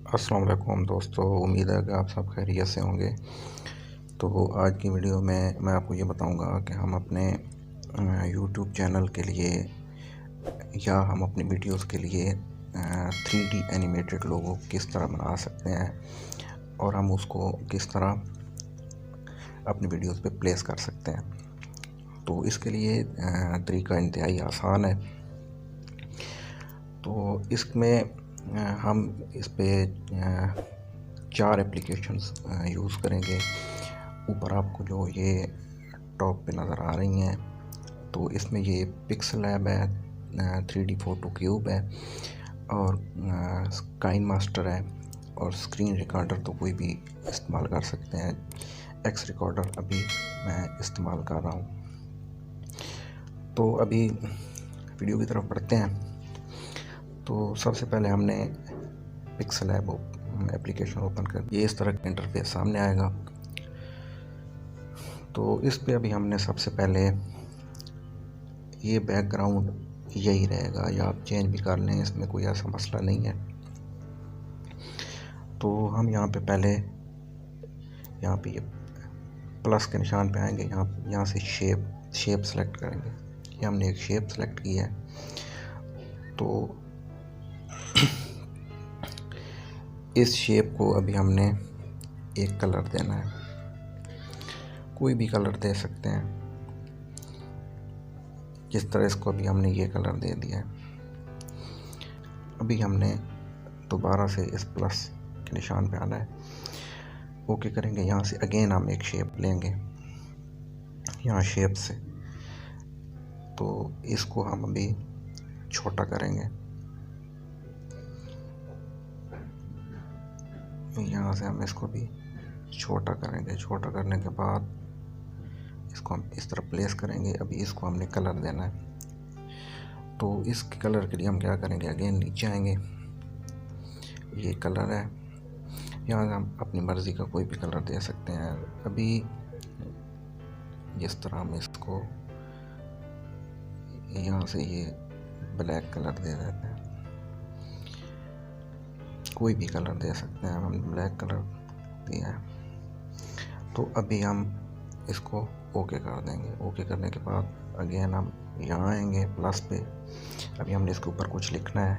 अस्सलाम वालेकुम दोस्तों, उम्मीद है कि आप सब खैरियत से होंगे। तो आज की वीडियो में मैं आपको ये बताऊंगा कि हम अपने यूट्यूब चैनल के लिए या हम अपनी वीडियोस के लिए 3D एनिमेटेड लोगो किस तरह बना सकते हैं और हम उसको किस तरह अपनी वीडियोस पे प्लेस कर सकते हैं। तो इसके लिए तरीका इंतहाई आसान है। तो इसमें हम इस पे 4 एप्लीकेशंस यूज़ करेंगे। ऊपर आपको जो ये टॉप पे नज़र आ रही हैं, तो इसमें ये पिक्सल लैब है, 3D फ़ोटो क्यूब है और काइन मास्टर है और स्क्रीन रिकॉर्डर तो कोई भी इस्तेमाल कर सकते हैं। एक्स रिकॉर्डर अभी मैं इस्तेमाल कर रहा हूँ। तो अभी वीडियो की तरफ बढ़ते हैं। तो सबसे पहले हमने पिक्सल लैब एप्लीकेशन ओपन कर, ये इस तरह का इंटरफेस सामने आएगा। तो इस पे अभी हमने सबसे पहले ये बैकग्राउंड यही रहेगा या आप चेंज भी कर लें, इसमें कोई ऐसा मसला नहीं है। तो हम यहाँ पे पहले यहाँ पे ये प्लस के निशान पे आएंगे, यहाँ से शेप सेलेक्ट करेंगे। ये हमने एक शेप सेलेक्ट की है। तो इस शेप को अभी हमने एक कलर देना है, कोई भी कलर दे सकते हैं। जिस तरह इसको अभी हमने ये कलर दे दिया है। अभी हमने दोबारा से इस प्लस के निशान पे आना है, ओके करेंगे। यहाँ से अगेन हम एक शेप लेंगे, यहाँ शेप से, तो इसको हम अभी छोटा करेंगे। यहाँ से हम इसको भी छोटा करेंगे। छोटा करने के बाद इसको हम इस तरह प्लेस करेंगे। अभी इसको हमने कलर देना है, तो इस कलर के लिए हम क्या करेंगे, अगेन नीचे आएंगे। ये कलर है, यहाँ से हम अपनी मर्ज़ी का कोई भी कलर दे सकते हैं। अभी जिस तरह हम इसको यहाँ से ये ब्लैक कलर दे देते हैं, कोई भी कलर दे सकते हैं। हम ब्लैक कलर दिया है। तो अभी हम इसको ओके कर देंगे। ओके करने के बाद अगेन हम यहाँ आएंगे प्लस पे। अभी हमने इसके ऊपर कुछ लिखना है,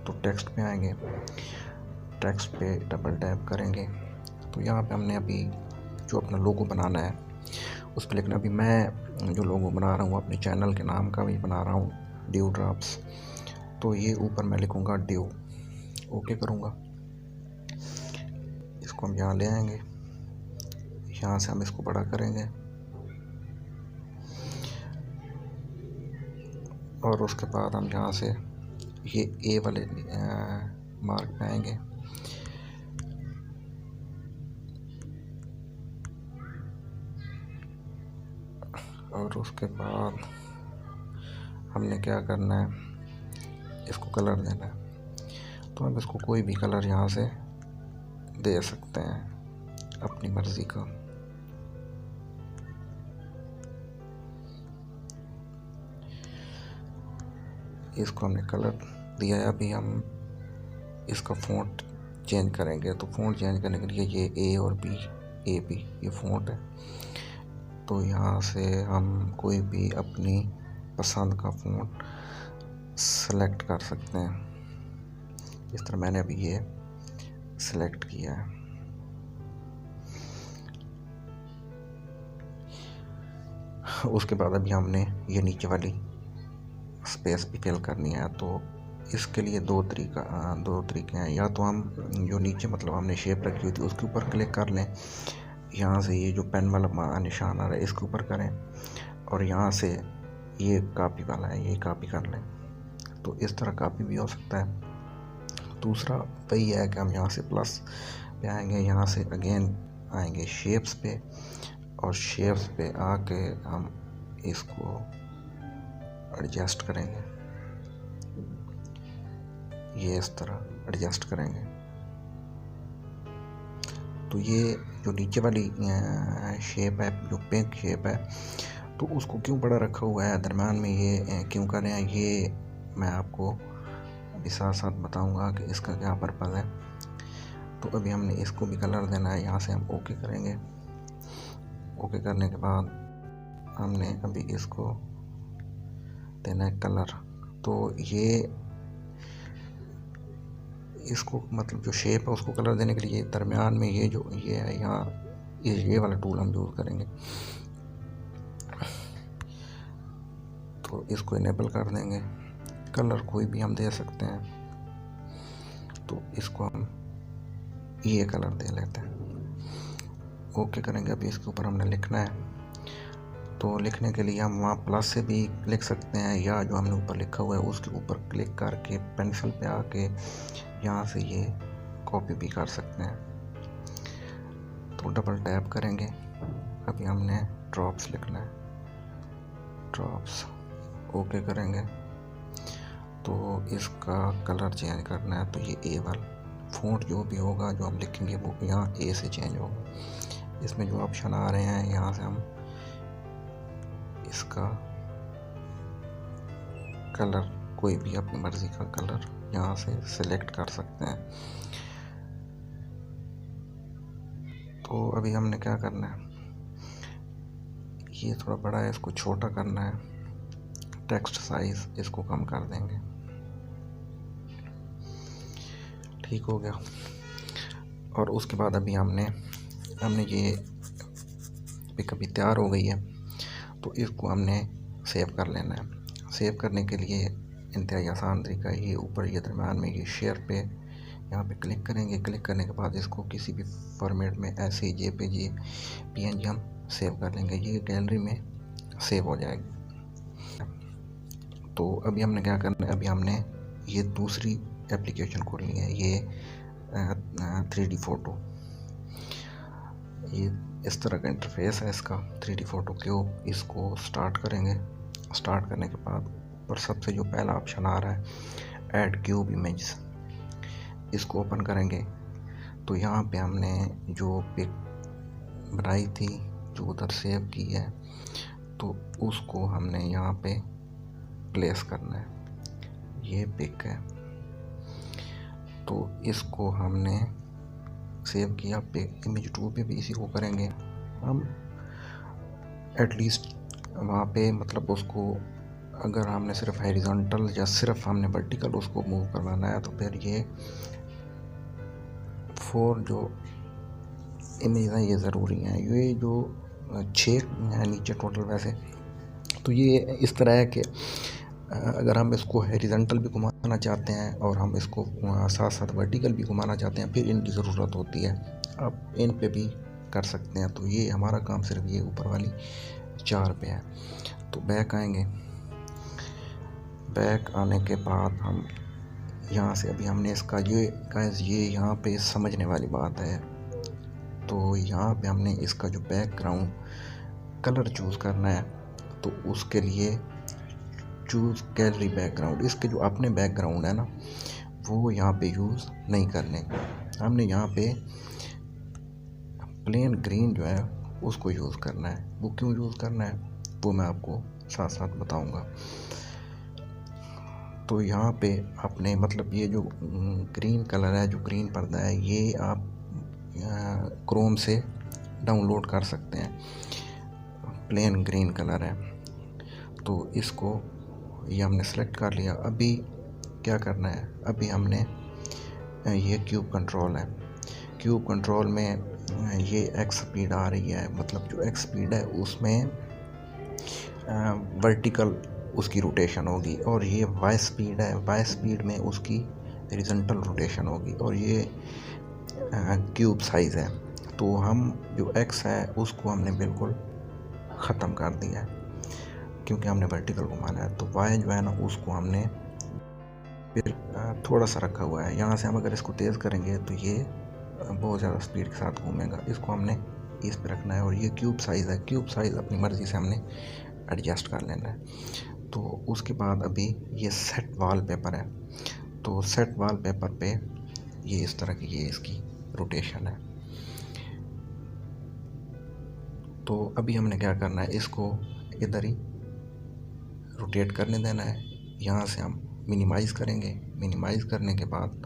तो टेक्स्ट पे आएंगे। टेक्स्ट पे डबल टैप करेंगे, तो यहाँ पे हमने अभी जो अपना लोगो बनाना है उस पर लिखना। अभी मैं जो लोगो बना रहा हूँ अपने चैनल के नाम का भी बना रहा हूँ, ड्यू ड्रॉप्स। तो ये ऊपर मैं लिखूँगा ड्यू, ओके करूँगा। इसको हम यहाँ ले आएंगे, यहाँ से हम इसको बड़ा करेंगे और उसके बाद हम यहाँ से ये ए वाले मार्क पे आएंगे। और उसके बाद हमने क्या करना है, इसको कलर देना है। तो हम इसको कोई भी कलर यहाँ से दे सकते हैं अपनी मर्ज़ी का। इसको हमने कलर दिया है। अभी हम इसका फ़ॉन्ट चेंज करेंगे। तो फ़ॉन्ट चेंज करने के लिए ये ए और बी, ए बी ये फ़ॉन्ट है। तो यहाँ से हम कोई भी अपनी पसंद का फ़ॉन्ट सेलेक्ट कर सकते हैं। इस तरह मैंने अभी ये सेलेक्ट किया है। उसके बाद अभी हमने ये नीचे वाली स्पेस भी फिल करनी है। तो इसके लिए दो तरीके हैं। या तो हम जो नीचे मतलब हमने शेप रखी हुई थी उसके ऊपर क्लिक कर लें, यहाँ से ये जो पेन वाला निशान आ रहा है इसके ऊपर करें और यहाँ से ये कॉपी वाला है ये कॉपी कर लें। तो इस तरह कॉपी भी हो सकता है। दूसरा वही है कि हम यहाँ से प्लस पे आएंगे, यहाँ से अगेन आएंगे शेप्स पे और शेप्स पे आके हम इसको एडजस्ट करेंगे। ये इस तरह एडजस्ट करेंगे। तो ये जो नीचे वाली शेप है, जो पिंक शेप है, तो उसको क्यों बड़ा रखा हुआ है, दरम्यान में ये क्यों कर रहे हैं, ये मैं आपको अभी साथ साथ बताऊंगा कि इसका क्या पर्पज़ है। तो अभी हमने इसको भी कलर देना है। यहाँ से हम ओके करेंगे। ओके करने के बाद हमने अभी इसको देना है कलर। तो ये इसको मतलब जो शेप है उसको कलर देने के लिए दरमियान में ये जो ये है यहाँ ये वाला टूल हम यूज़ करेंगे। तो इसको इनेबल कर देंगे। कलर कोई भी हम दे सकते हैं। तो इसको हम ये कलर दे लेते हैं। ओके करेंगे। अभी इसके ऊपर हमने लिखना है। तो लिखने के लिए हम वहाँ प्लस से भी लिख सकते हैं, या जो हमने ऊपर लिखा हुआ है उसके ऊपर क्लिक करके पेंसिल पे आके यहाँ से ये कॉपी भी कर सकते हैं। तो डबल टैप करेंगे। अभी हमने ड्रॉप्स लिखना है, ड्रॉप्स। ओके करेंगे। तो इसका कलर चेंज करना है। तो ये ए वाला फ़ॉन्ट जो भी होगा जो हम लिखेंगे वो यहाँ ए से चेंज होगा। इसमें जो ऑप्शन आ रहे हैं यहाँ से हम इसका कलर कोई भी अपनी मर्ज़ी का कलर यहाँ से सिलेक्ट कर सकते हैं। तो अभी हमने क्या करना है, ये थोड़ा बड़ा है, इसको छोटा करना है। टेक्स्ट साइज इसको कम कर देंगे। ठीक हो गया। और उसके बाद अभी हमने ये पिक अभी तैयार हो गई है। तो इसको हमने सेव कर लेना है। सेव करने के लिए इंतहाई आसान तरीका है। ये ऊपर ये दरम्यान में ये शेयर पे यहाँ पे क्लिक करेंगे। क्लिक करने के बाद इसको किसी भी फॉर्मेट में ऐसे जेपीजी पीएनजी हम सेव कर लेंगे। ये गैलरी में सेव हो जाएगी। तो अभी हमने क्या करना है, अभी हमने ये दूसरी एप्लीकेशन खोलनी है, ये 3D फ़ोटो। ये इस तरह का इंटरफेस है इसका 3D फ़ोटो क्यूब। इसको स्टार्ट करेंगे। स्टार्ट करने के बाद ऊपर सबसे जो पहला ऑप्शन आ रहा है ऐड क्यूब इमेज, इसको ओपन करेंगे। तो यहाँ पे हमने जो पिक बनाई थी जो उधर सेव की है, तो उसको हमने यहाँ पे प्लेस करना है। ये पिक है, तो इसको हमने सेव किया। पिक इमेज 2 पे भी इसी को करेंगे हम। एटलीस्ट वहाँ पे मतलब उसको अगर हमने सिर्फ हॉरिजॉन्टल या सिर्फ हमने वर्टिकल उसको मूव करवाना है, तो फिर ये 4 जो इमेज हैं ये ज़रूरी हैं। ये जो 6 हैं नीचे टोटल वैसे, तो ये इस तरह है कि अगर हम इसको हॉरिजॉन्टल भी घुमाना चाहते हैं और हम इसको साथ साथ वर्टिकल भी घुमाना चाहते हैं, फिर इनकी ज़रूरत होती है। अब इन पे भी कर सकते हैं। तो ये हमारा काम सिर्फ ये ऊपर वाली 4 पे है। तो बैक आएंगे। बैक आने के बाद हम यहाँ से अभी हमने इसका ये यहाँ पे समझने वाली बात है। तो यहाँ पे हमने इसका जो बैकग्राउंड कलर चूज़ करना है, तो उसके लिए चूज़ गैलरी बैकग्राउंड। इसके जो अपने बैकग्राउंड है ना, वो यहाँ पे यूज़ नहीं करने। हमने यहाँ पे प्लेन ग्रीन जो है उसको यूज़ करना है। वो क्यों यूज़ करना है वो मैं आपको साथ साथ बताऊंगा। तो यहाँ पे आपने मतलब ये जो ग्रीन कलर है, जो ग्रीन पर्दा है, ये आप क्रोम से डाउनलोड कर सकते हैं। प्लेन ग्रीन कलर है। तो इसको ये हमने सेलेक्ट कर लिया। अभी क्या करना है, अभी हमने ये क्यूब कंट्रोल है। क्यूब कंट्रोल में ये एक्स स्पीड आ रही है, मतलब जो एक्स स्पीड है उसमें वर्टिकल उसकी रोटेशन होगी, और ये वाई स्पीड है, वाई स्पीड में उसकी हॉरिजॉन्टल रोटेशन होगी। और ये क्यूब साइज़ है। तो हम जो एक्स है उसको हमने बिल्कुल ख़त्म कर दिया है क्योंकि हमने वर्टिकल घुमाना है। तो वाई जो है ना उसको हमने फिर थोड़ा सा रखा हुआ है। यहाँ से हम अगर इसको तेज़ करेंगे तो ये बहुत ज़्यादा स्पीड के साथ घूमेगा। इसको हमने इस पे रखना है। और ये क्यूब साइज़ है, क्यूब साइज़ अपनी मर्ज़ी से हमने एडजस्ट कर लेना है। तो उसके बाद अभी ये सेट वॉलपेपर है। तो सेट वॉलपेपर पे ये इस तरह की ये इसकी रोटेशन है। तो अभी हमने क्या करना है, इसको इधर ही रोटेट करने देना है। यहाँ से हम मिनिमाइज़ करेंगे। मिनिमाइज़ करने के बाद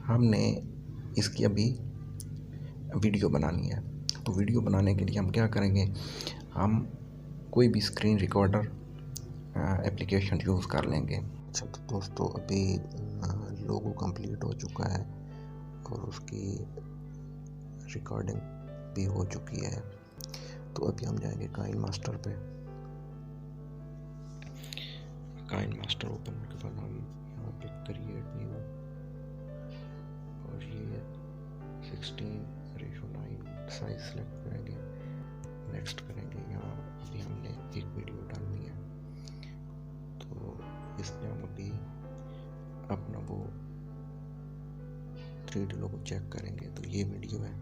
हमने इसकी अभी वीडियो बनानी है। तो वीडियो बनाने के लिए हम क्या करेंगे, हम कोई भी स्क्रीन रिकॉर्डर एप्लीकेशन यूज़ कर लेंगे। अच्छा तो दोस्तों अभी लोगो कंप्लीट हो चुका है और उसकी रिकॉर्डिंग भी हो चुकी है। तो अभी हम जाएंगे काइन मास्टर पे। काइन मास्टर ओपन के बाद हम यहाँ पे क्रिएट न्यू और ये 16:9 साइज सेलेक्ट करेंगे, नेक्स्ट करेंगे। यहाँ अभी हमने एक वीडियो डालनी है तो इसमें हम अभी अपना वो 3D लोगो चेक करेंगे। तो ये वीडियो है,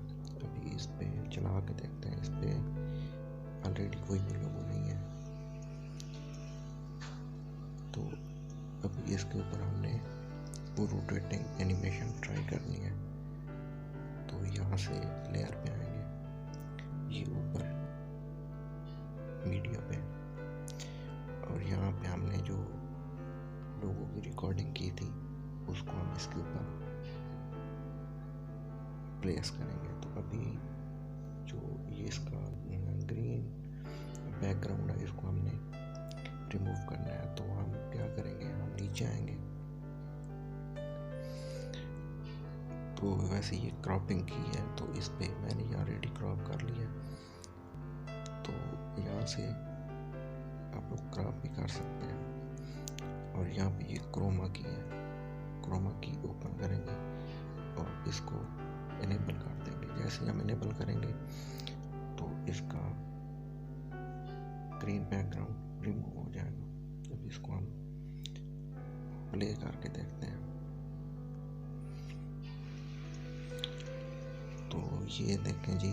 अभी इस पे चला के देखते हैं। इस पे ऑलरेडी कोई भी लोगो नहीं है, तो अभी इसके ऊपर हमने वो रोटेटिंग एनिमेशन ट्राई करनी है। तो यहाँ से लेयर पे आएंगे, ये ऊपर मीडिया पे, और यहाँ पे हमने जो लोगों की रिकॉर्डिंग की थी उसको हम इसके ऊपर प्लेस करेंगे। तो अभी जो ये इसका ग्रीन बैकग्राउंड है इसको हमने रिमूव करना है। तो हम क्या करेंगे, हम नीचे आएंगे। तो वैसे ये क्रॉपिंग की है तो इस पे मैंने यहाँ ऑलरेडी क्रॉप कर लिया। तो यहाँ से आप लोग क्रॉप भी कर सकते हैं। और यहाँ पे ये क्रोमा की है, क्रोमा की ओपन करेंगे और इसको इनेबल कर देंगे। जैसे हम इनेबल करेंगे तो इसका ग्रीन बैकग्राउंड रिमूव हो जाएगा। अब इसको हम प्ले करके देखते हैं। तो ये देखें जी,